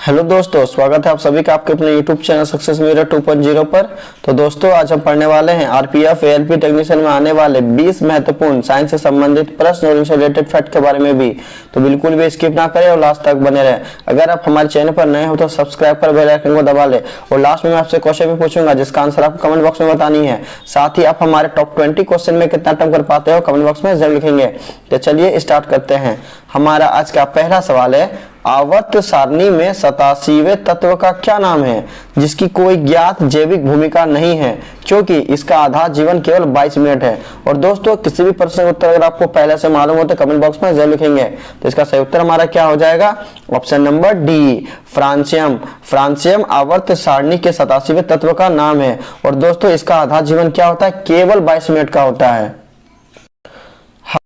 Hello दोस्तों, स्वागत है आप सभी का आपके अपने YouTube चैनल सक्सेस मिरर 2.0 पर। तो दोस्तों आज हम पढ़ने वाले हैं आरपीएफ एएलपी टेक्नीशियन में आने वाले 20 महत्वपूर्ण साइंस से संबंधित प्रश्न और इनसे रिलेटेड फैक्ट के बारे में भी। तो बिल्कुल भी स्किप ना करें और लास्ट तक बने रहें। अगर आप हमारे चैनल पर नए हो तो सब्सक्राइब कर बेल आइकन को दबा ले। और लास्ट में मैं आपसे क्वेश्चन भी पूछूंगा जिसका आंसर आपको कमेंट बॉक्स में बतानी है। साथ ही आप हमारे टॉप 20 क्वेश्चन में कितना अटेम्प्ट कर पाते हो कमेंट बॉक्स में जरूर लिखेंगे। तो चलिए स्टार्ट करते हैं। हमारा आज का पहला सवाल है, आवर्त सारणी में 87वें तत्व का क्या नाम है जिसकी कोई ज्ञात जैविक भूमिका नहीं है क्योंकि इसका आधार जीवन केवल 22 मिनट है। और दोस्तों किसी भी प्रश्न का उत्तर अगर आपको पहले से मालूम हो तो कमेंट बॉक्स में जरूर लिखेंगे। तो इसका सही उत्तर हमारा क्या हो जाएगा? Option number D, francium. Francium आवर्त सारणी के 87वें तत्व का नाम है। और दोस्तों इसका आधार जीवन क्या होता है? केवल 22 मिनट का होता है।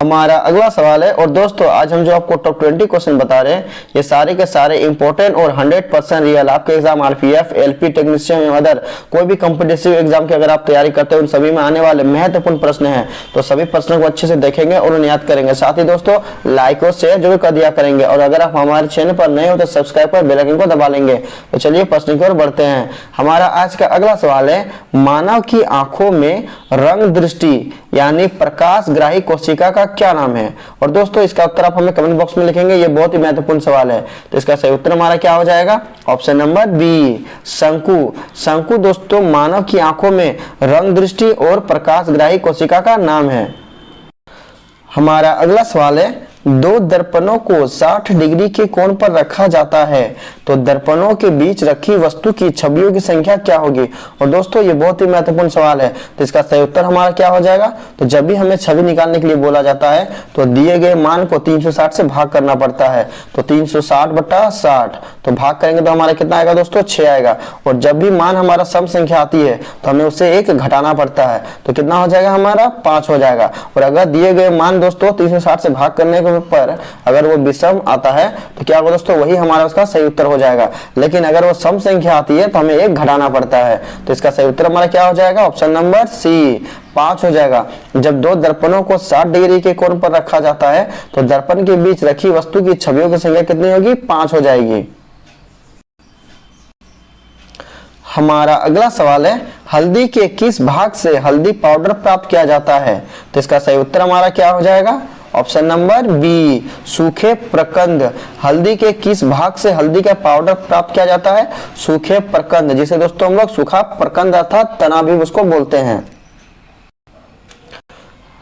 हमारा अगला सवाल है, और दोस्तों आज हम जो आपको टॉप 20 क्वेश्चन बता रहे हैं ये सारे के सारे इंपॉर्टेंट और 100% रियल आपके एग्जाम आरपीएफ एलपी टेक्नीशियन या अदर कोई भी कॉम्पिटिटिव एग्जाम की अगर आप तैयारी करते हैं उन सभी में आने वाले महत्वपूर्ण प्रश्न हैं। तो सभी प्रश्नों को अच्छे से देखेंगे और उन्हें याद करेंगे। साथ ही दोस्तों लाइक और शेयर जरूर कर दिया करेंगे। और अगर आप हमारे चैनल पर नए हो तो सब्सक्राइब कर बेल आइकन को दबा लेंगे। तो चलिए प्रश्न की ओर बढ़ते हैं। हमारा आज का अगला सवाल है, मानव की आंखों में रंग दृष्टि यानी प्रकाश ग्राही कोशिका का क्या नाम है? और दोस्तों इसका उत्तर आप हमें कमेंट बॉक्स में लिखेंगे। ये बहुत ही महत्वपूर्ण सवाल है। तो इसका सही उत्तर हमारा क्या हो जाएगा? ऑप्शन नंबर बी, शंकु। शंकु दोस्तों मानव की आंखों में रंग दृष्टि और प्रकाश ग्राही कोशिका का नाम है। हमारा अगला सवाल है, दो दर्पणों को 60 डिग्री के कोण पर रखा जाता है तो दर्पणों के बीच रखी वस्तु की छवियों की संख्या क्या होगी? और दोस्तों ये बहुत ही महत्वपूर्ण सवाल है। तो इसका सही उत्तर हमारा क्या हो जाएगा? तो जब भी हमें छवि निकालने के लिए बोला जाता है तो दिए गए मान को 360 से भाग करना पड़ता है। तो 360/60 तो भाग करेंगे तो हमारा कितना आएगा दोस्तों? 6 आएगा। और जब भी मान हमारा सम संख्या आती है तो हमें उससे 1 घटाना पड़ता है। तो कितना हो जाएगा? हमारा 5 हो जाएगा। और अगर दिए गए मान दोस्तों 360 से भाग करने पर अगर वो विषम आता है तो क्या होगा दोस्तों? वही हमारा उसका सही उत्तर हो जाएगा। लेकिन अगर वो सम संख्या आती है तो हमें 1 घटाना पड़ता है। तो इसका सही उत्तर हमारा क्या हो जाएगा? ऑप्शन नंबर सी, 5 हो जाएगा। जब दो दर्पणों को 60 डिग्री के कोण पर रखा जाता है तो दर्पण के बीच रखी वस्तु की छवियों की संख्या कितनी होगी? 5 हो जाएगी। हमारा अगला सवाल है, हल्दी के किस भाग से हल्दी पाउडर प्राप्त किया जाता है? तो इसका सही उत्तर हमारा क्या हो जाएगा? ऑप्शन नंबर बी, सूखे प्रकंद। हल्दी के किस भाग से हल्दी का पाउडर प्राप्त किया जाता है? सूखे प्रकंद, जिसे दोस्तों हम लोग सूखा प्रकंद अर्थात तना भी उसको बोलते हैं।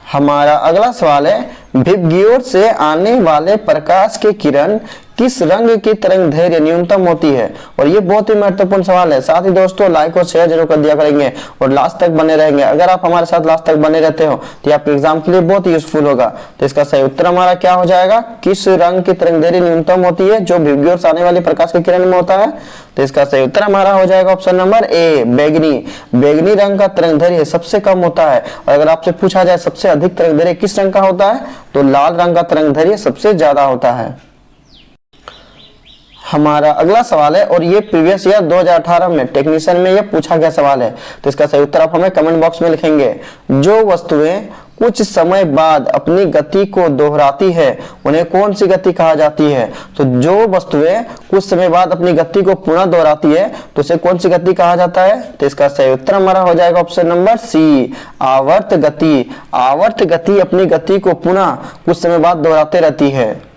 हमारा अगला सवाल है, विबग्योर से आने वाले प्रकाश की किरण किस रंग की तरंग दैर्घ्य न्यूनतम होती है? और ये बहुत ही महत्वपूर्ण सवाल है। साथ ही दोस्तों लाइक और शेयर जरूर कर दिया करेंगे और लास्ट तक बने रहेंगे। अगर आप हमारे साथ लास्ट तक बने रहते हो तो आपके एग्जाम के लिए बहुत ही यूजफुल होगा। तो इसका सही उत्तर हमारा क्या हो जाएगा? किस रंग की तरंग दैर्घ्य न्यूनतम होती है जो विबग्योर से आने वाली प्रकाश की किरण में होता है? तो इसका सही उत्तर हमारा हो जाएगा ऑप्शन नंबर ए, बैगनी। बैगनी रंग का तरंग दैर्घ्य सबसे कम होता है। और अगर आपसे पूछा जाए सबसे अधिक तरंग दैर्घ्य किस रंग का होता है तो लाल रंग का तरंग दैर्घ्य सबसे ज्यादा होता है। हमारा अगला सवाल है, और ये प्रीवियस ईयर 2018 में टेक्नीशियन में ये पूछा गया सवाल है। तो इसका सही उत्तर आप हमें कमेंट बॉक्स में लिखेंगे। जो वस्तुएं कुछ समय बाद अपनी गति को दोहराती है उन्हें कौन सी गति कहा जाती है? तो जो वस्तुएं कुछ समय बाद अपनी गति को पुनः दोहराती है तो उसे कौन सी गति कहा जाता है? तो इसका सही उत्तर हमारा हो जाएगा ऑप्शन नंबर सी, आवर्त गति। आवर्त गति अपनी गति को पुनः कुछ समय बाद दोहराते रहती है।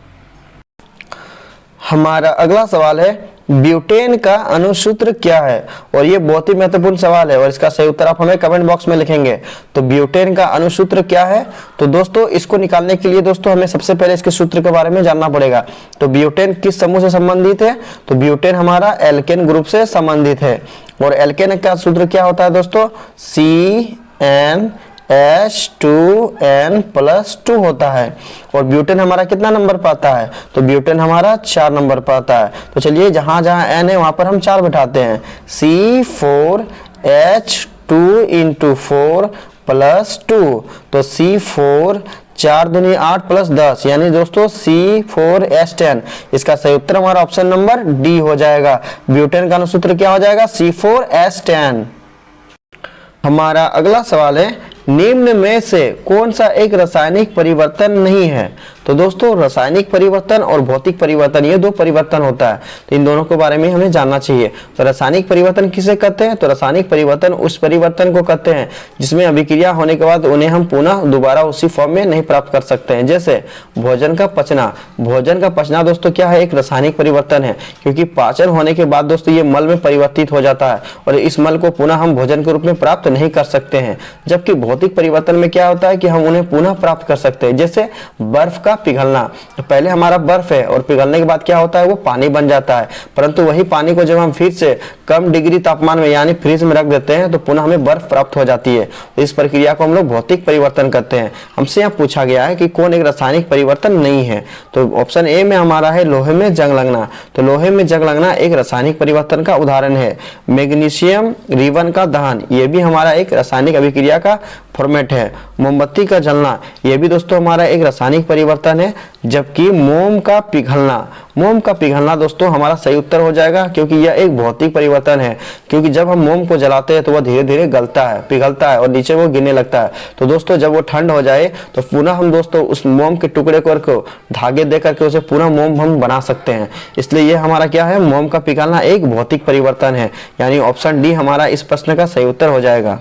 हमारा अगला सवाल है, ब्यूटेन का अणुसूत्र क्या है? और ये बहुत ही महत्वपूर्ण सवाल है और इसका सही उत्तर आप हमें कमेंट बॉक्स में लिखेंगे। तो ब्यूटेन का अणुसूत्र क्या है? तो दोस्तों इसको निकालने के लिए दोस्तों हमें सबसे पहले इसके सूत्र के बारे में जानना पड़ेगा। तो ब्यूटेन किस समूह से संबंधित है? तो ब्यूटेन हमारा एल्केन ग्रुप से संबंधित है। और एल्केन का सूत्र क्या होता है दोस्तों? CnH2n+2 होता है। और ब्यूटेन हमारा कितना नंबर पाता है? तो ब्यूटेन हमारा 4 नंबर पाता है। तो चलिए जहां जहां n है वहां पर हम 4 बिठाते हैं। C4H2 × 4+2 तो C4 4 दूनी 8 + 10 यानी दोस्तों C4H10। इसका सही उत्तर हमारा ऑप्शन नंबर डी हो जाएगा। ब्यूटेन का अणुसूत्र क्या हो जाएगा? C4H10। हमारा अगला सवाल है, निम्न में से कौन सा एक रासायनिक परिवर्तन नहीं है? तो दोस्तों रासायनिक परिवर्तन और भौतिक परिवर्तन ये दो परिवर्तन होता है, तो इन दोनों के बारे में हमें जानना चाहिए। तो रासायनिक परिवर्तन किसे कहते हैं? तो रासायनिक परिवर्तन उस परिवर्तन को कहते हैं जिसमें अभिक्रिया होने के बाद उन्हें हम पुनः दोबारा उसी फॉर्म में नहीं प्राप्त कर सकते हैं। जैसे भोजन का पचना, भोजन का पचना दोस्तों क्या है? एक रासायनिक परिवर्तन है, क्योंकि पाचन होने के बाद दोस्तों ये मल में परिवर्तित हो जाता है और इस मल को पुनः हम भोजन के रूप में प्राप्त नहीं कर सकते हैं। जबकि भौतिक परिवर्तन में क्या होता है कि हम उन्हें पुनः प्राप्त कर सकते हैं। जैसे बर्फ का पिघलना, तो पहले हमारा बर्फ है और पिघलने के बाद क्या होता है? वो पानी बन जाता है, परंतु वही पानी को जब हम फिर से कम डिग्री तापमान में यानी फ्रीज में रख देते हैं तो पुनः हमें बर्फ प्राप्त हो जाती है। तो इस प्रक्रिया को हम लोग भौतिक परिवर्तन कहते हैं। हमसे यहाँ पूछा गया है कि कौन एक रासायनिक परिवर्तन नहीं है, तो ऑप्शन ए में हमारा है लोहे में जंग लगना। तो लोहे में जंग लगना एक रासायनिक परिवर्तन का उदाहरण है। मैग्नीशियम रिबन का दहन, ये भी हमारा एक रासायनिक अभिक्रिया का फॉर्मेट है। मोमबत्ती का जलना, यह भी दोस्तों हमारा एक रासायनिक परिवर्तन है। जबकि मोम का पिघलना, मोम का पिघलना दोस्तों हमारा सही उत्तर हो जाएगा, क्योंकि यह एक भौतिक परिवर्तन है। क्योंकि जब हम मोम को जलाते हैं तो वह धीरे धीरे गलता है, पिघलता है और नीचे वो गिरने लगता है। तो दोस्तों जब वो ठंड हो जाए तो पुनः हम दोस्तों उस मोम के टुकड़े को धागे दे करके उसे पूरा मोम हम बना सकते हैं। इसलिए यह हमारा क्या है? मोम का पिघलना एक भौतिक परिवर्तन है, यानी ऑप्शन डी हमारा इस प्रश्न का सही उत्तर हो जाएगा।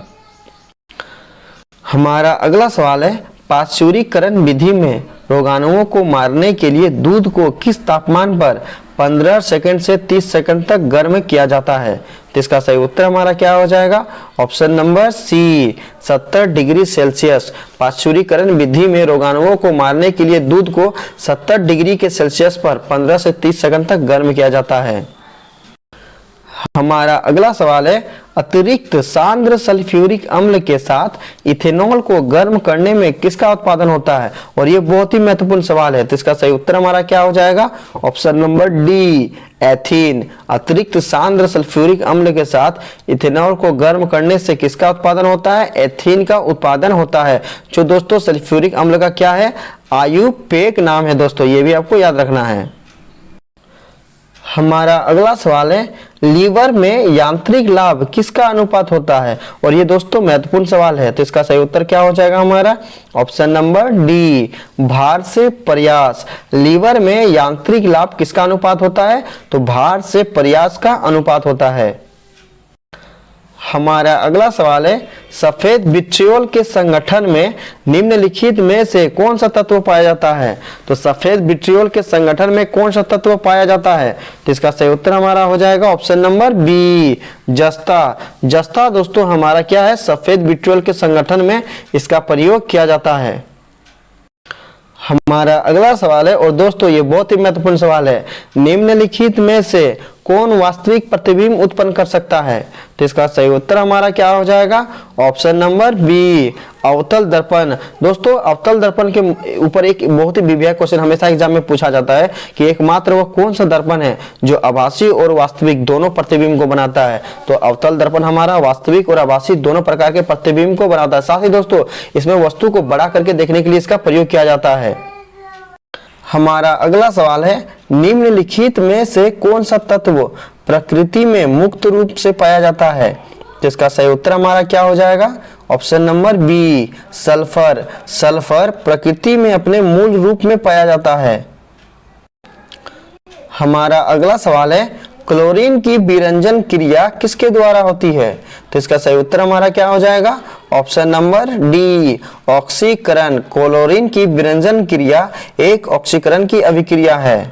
हमारा अगला सवाल है, पाश्चुरीकरण विधि में रोगाणुओं को मारने के लिए दूध को किस तापमान पर 15 सेकंड से 30 सेकंड तक गर्म किया जाता है? तो इसका सही उत्तर हमारा क्या हो जाएगा? Option number C 70 degree Celsius. पाश्चुरीकरण विधि में रोगाणुओं को मारने के लिए दूध को 70 डिग्री के सेल्सियस पर 15 से 30 सेकंड तक गर्म किया जाता है। हमारा अगला सवाल है, अतिरिक्त सांद्र सल्फ्यूरिक अम्ल के साथ इथेनॉल को गर्म करने में किसका उत्पादन होता है? और ये बहुत ही महत्वपूर्ण सवाल है, तो इसका सही उत्तर हमारा क्या हो जाएगा? Option number D ethene. अतिरिक्त सांद्र सल्फ्यूरिक अम्ल के साथ इथेनॉल को गर्म करने से किसका उत्पादन होता है? एथीन का उत्पादन होता है, जो दोस्तों सल्फ्यूरिक अम्ल का क्या है? आयुपेक नाम है दोस्तों, ये भी आपको याद रखना है। हमारा अगला सवाल है, लीवर में यांत्रिक लाभ किसका अनुपात होता है? और ये दोस्तों महत्वपूर्ण सवाल है, तो इसका सही उत्तर क्या हो जाएगा हमारा? ऑप्शन नंबर डी भार से प्रयास। लीवर में यांत्रिक लाभ किसका अनुपात होता है? तो भार से प्रयास का अनुपात होता है। हमारा अगला सवाल है, सफेद विट्रियोल के संगठन में निम्नलिखित में से कौन सा तत्व पाया जाता है? तो सफेद विट्रियोल के संगठन में कौन सा तत्व पाया जाता है? तो इसका सही उत्तर हमारा हो जाएगा ऑप्शन नंबर बी जस्ता। जस्ता दोस्तों हमारा क्या है? सफेद विट्रियोल के संगठन में इसका प्रयोग किया जाता है। हमारा अगला सवाल है, और दोस्तों ये बहुत ही महत्वपूर्ण सवाल है, निम्नलिखित में से कौन वास्तविक प्रतिबिंब उत्पन्न कर सकता है? तो इसका सही उत्तर हमारा क्या हो जाएगा? ऑप्शन नंबर बी अवतल दर्पण। दोस्तों अवतल दर्पण के ऊपर एक बहुत ही विवेक क्वेश्चन हमेशा एग्जाम में पूछा जाता है कि एकमात्र वो कौन सा दर्पण है जो आभासी और वास्तविक दोनों प्रतिबिंब को बनाता है? तो अवतल दर्पण हमारा वास्तविक और आभासी दोनों प्रकार के प्रतिबिंब को बनाता है। साथ ही दोस्तों इसमें वस्तु को बड़ा करके देखने के लिए इसका प्रयोग किया जाता है। हमारा अगला सवाल है, निम्नलिखित में से कौन सा तत्व प्रकृति में मुक्त रूप से पाया जाता है? तो इसका सही उत्तर हमारा क्या हो जाएगा? Option number B sulphur. Sulphur प्रकृति में अपने मूल रूप में पाया जाता है। हमारा अगला सवाल है, क्लोरीन की विरंजन क्रिया किसके द्वारा होती है? तो इसका सही उत्तर हमारा क्या हो जाएगा? ऑप्शन नंबर डी ऑक्सीकरण। क्लोरीन की विरंजन क्रिया एक ऑक्सीकरण की अभिक्रिया है।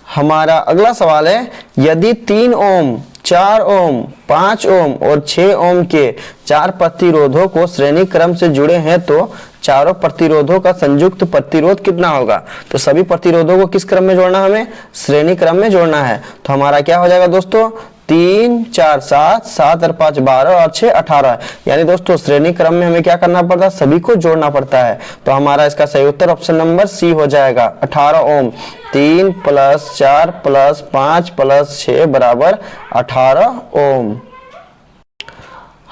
हमारा अगला सवाल है, यदि 3 ओम 4 ओम 5 ओम और 6 ओम के 4 प्रतिरोधों को श्रेणी क्रम से जुड़े हैं तो चारों प्रतिरोधों का संयुक्त प्रतिरोध कितना होगा? तो सभी प्रतिरोधों को किस क्रम में जोड़ना? हमें श्रेणी क्रम में जोड़ना है। तो हमारा क्या हो जाएगा दोस्तों? 3 4 7 7 और 5 12 और 6 18। यानी दोस्तों श्रेणी क्रम में हमें क्या करना पड़ता है? सभी को जोड़ना पड़ता है। तो हमारा इसका सही उत्तर ऑप्शन नंबर सी हो जाएगा 18 ओम। 3 + 4 + 5 + 6 बराबर 18 ओम।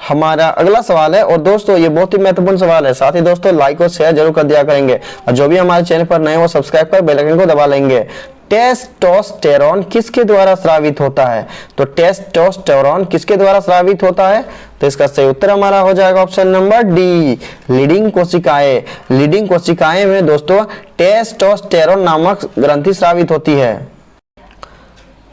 हमारा अगला सवाल है, और दोस्तों ये बहुत ही महत्वपूर्ण सवाल है, साथ ही दोस्तों लाइक और शेयर जरूर कर दिया करेंगे, और जो भी हमारे चैनल पर नए हो सब्सक्राइब कर बेल आइकन को दबा लेंगे। टेस्टोस्टेरोन किसके द्वारा स्रावित होता है? तो टेस्टोस्टेरोन किसके द्वारा स्रावित होता है? तो इसका सही उत्तर हमारा हो जाएगा ऑप्शन नंबर डी, लीडिंग कोशिकाएं। लीडिंग कोशिकाएं में दोस्तों टेस्टोस्टेरोन नामक ग्रंथि स्रावित होती है।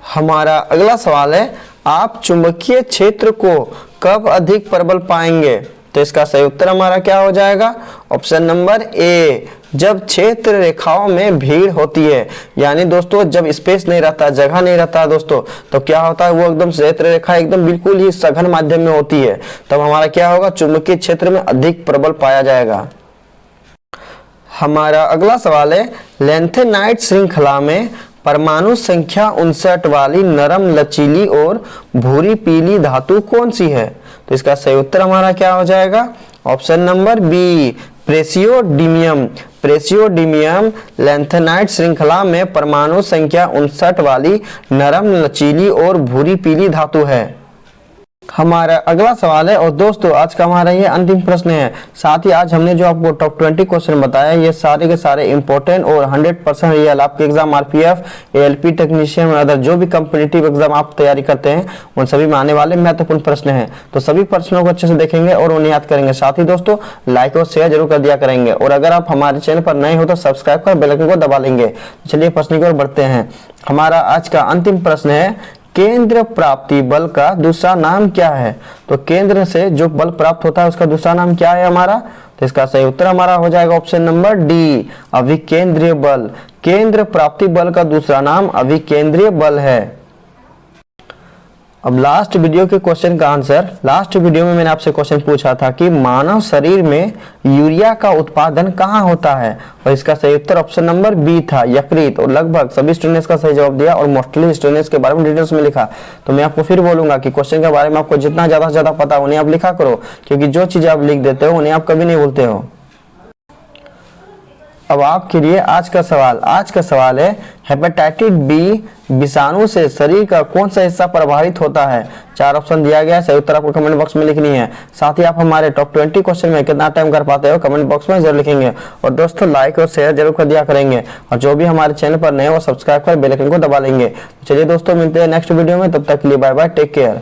हमारा अगला सवाल है, आप चुंबकीय क्षेत्र को कब अधिक प्रबल पाएंगे? तो इसका सही उत्तर हमारा क्या हो जाएगा? ऑप्शन नंबर ए, जब क्षेत्र रेखाओं में भीड़ होती है। यानी दोस्तों जब स्पेस नहीं रहता, जगह नहीं रहता दोस्तों, तो क्या होता है, वो एकदम क्षेत्र रेखा एकदम बिल्कुल ही सघन माध्यम में होती है, तब हमारा क्या होगा, चुंबकीय क्षेत्र में अधिक प्रबल पाया जाएगा। हमारा अगला सवाल है, लैंथेनाइट श्रृंखला में परमाणु संख्या 59 वाली नरम लचीली और भूरी पीली धातु कौन सी है? तो इसका सही उत्तर हमारा क्या हो जाएगा? Option number B, praseodymium. Praseodymium lanthanide श्रृंखला में परमाणु संख्या 59 वाली नरम लचीली और भूरी पीली धातु है। हमारा अगला सवाल है, और दोस्तों आज का हमारा ये अंतिम प्रश्न है। साथ ही आज हमने जो आपको टॉप 20 क्वेश्चन बताया, ये सारे के सारे इंपॉर्टेंट और 100% रियल आपके एग्जाम आरपीएफ, एएलपी टेक्नीशियन और अदर जो भी कॉम्पिटिटिव एग्जाम आप तैयारी करते हैं उन सभी में आने वाले महत्वपूर्ण प्रश्न हैं। तो सभी प्रश्नों को अच्छे से देखेंगे और उन्हें याद करेंगे। साथ ही दोस्तों लाइक और शेयर जरूर कर दिया करेंगे, और अगर आप हमारे चैनल पर नए हो तो सब्सक्राइब कर बेल आइकन को दबा लेंगे। चलिए प्रश्न की ओर बढ़ते हैं। हमारा आज का अंतिम प्रश्न है, केंद्र प्राप्ति बल का दूसरा नाम क्या है? तो केंद्र से जो बल प्राप्त होता है उसका दूसरा नाम क्या है हमारा? तो इसका सही उत्तर हमारा हो जाएगा ऑप्शन नंबर डी, अभिकेंद्रीय बल। केंद्र प्राप्ति बल का दूसरा नाम अभिकेंद्रीय बल है। अब लास्ट वीडियो के क्वेश्चन का आंसर, लास्ट वीडियो में मैंने आपसे क्वेश्चन पूछा था कि मानव शरीर में यूरिया का उत्पादन कहाँ होता है, और इसका सही उत्तर ऑप्शन नंबर बी था, यकृत। और लगभग सभी स्टूडेंट्स का सही जवाब दिया और मोस्टली स्टूडेंट्स के बारे में डिटेल्स में लिखा। तो मैं आपको फिर बोलूंगा कि क्वेश्चन के बारे में आपको जितना ज्यादा से ज्यादा पता उन्हें आप लिखा करो, क्योंकि जो चीजें आप लिख देते हो उन्हें आप कभी नहीं भूलते हो। अब आपके लिए आज का सवाल है, हेपेटाइटिस बी विषाणु से शरीर का कौन सा हिस्सा प्रभावित होता है? 4 ऑप्शन दिया गया है, सही उत्तर आपको कमेंट बॉक्स में लिखनी है। साथ ही आप हमारे टॉप 20 क्वेश्चन में कितना टाइम कर पाते हो कमेंट बॉक्स में जरूर लिखेंगे, और दोस्तों लाइक और शेयर जरूर कर दिया करेंगे, और जो भी हमारे चैनल पर नए वो सब्सक्राइब कर बेल आइकन को दबा लेंगे। चलिए दोस्तों मिलते हैं नेक्स्ट वीडियो में, तब तक के लिए बाय बाय, टेक केयर।